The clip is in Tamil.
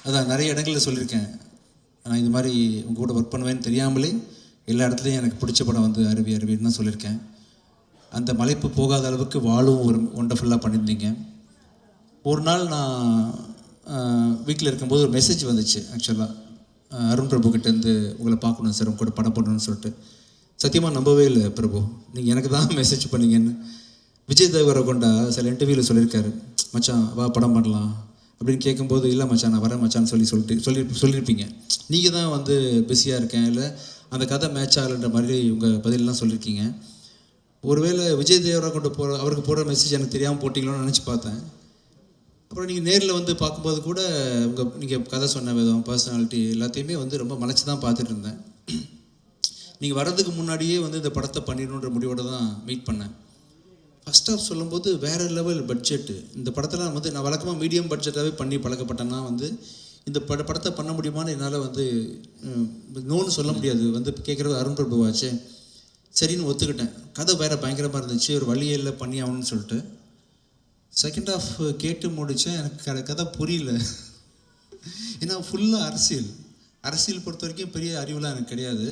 அதான் நிறைய இடங்களில் சொல்லியிருக்கேன். நான் இது மாதிரி உங்கள் கூட ஒர்க் பண்ணுவேன்னு தெரியாமலே எல்லா இடத்துலையும் எனக்கு பிடிச்ச படம் வந்து அருவி அருவின்னு தான் சொல்லியிருக்கேன். அந்த மலைப்பு போகாத அளவுக்கு வாழும் ஒரு ஒண்டர்ஃபுல்லாக பண்ணியிருந்தீங்க. ஒரு நாள் நான் வீட்டில் இருக்கும்போது ஒரு மெசேஜ் வந்துச்சு. ஆக்சுவலாக அருண் பிரபு கிட்டேருந்து உங்களை பார்க்கணும் சார், உங்க கூட படம் பண்ணணும்னு சொல்லிட்டு. சத்தியமாக நம்பவே இல்லை பிரபு, நீங்கள் எனக்கு தான் மெசேஜ் பண்ணீங்கன்னு. விஜய் தேவரகொண்டா சில இன்டர்வியூவில் சொல்லியிருக்காரு, மச்சான் வா படம் பண்ணலாம் அப்படின்னு கேட்கும்போது, இல்லை மச்சான் நான் வரேன் மச்சான்னு சொல்லியிருப்பீங்க. நீங்கள் தான் வந்து பிஸியாக இருக்கேன், இல்லை அந்த கதை மேட்ச் ஆகலைன்ற மாதிரி உங்கள் பதிலெலாம் சொல்லியிருக்கீங்க. ஒருவேளை விஜய் தேவரகொண்டா அவருக்கு போடுற மெசேஜ் எனக்கு தெரியாமல் போட்டிங்களோன்னு நினச்சி பார்த்தேன். அப்புறம் நீங்கள் நேரில் வந்து பார்க்கும்போது கூட நீங்கள் கதை சொன்ன விதம், பர்சனாலிட்டி எல்லாத்தையுமே வந்து ரொம்ப மலைச்சு தான் பார்த்துட்டு இருந்தேன். நீங்கள் வர்றதுக்கு முன்னாடியே வந்து இந்த படத்தை பண்ணிடணுன்ற முடிவோடு தான் மீட் பண்ணேன். ஃபஸ்ட் ஆஃப் சொல்லும்போது வேறு லெவல் பட்ஜெட்டு. இந்த படத்தில் வந்து நான் வழக்கமாக மீடியம் பட்ஜெட்டாகவே பண்ணி பழக்கப்பட்டேன்னா வந்து இந்த படத்தை பண்ண முடியுமான்னு என்னால் வந்து நோன்னு சொல்ல முடியாது. வந்து கேட்குறது அருண் பிரபுவாச்சே, சரின்னு ஒத்துக்கிட்டேன். கதை வேறு பயங்கரமாக இருந்துச்சு, ஒரு வழியில் பண்ணி ஆகணும்னு சொல்லிட்டு செகண்ட் ஹாஃப் கேட்டு முடித்தேன். எனக்கு கதை புரியல. ஏன்னா ஃபுல்லாக அரசியல் பொறுத்த வரைக்கும் பெரிய அறிவுலாம் எனக்கு கிடையாது.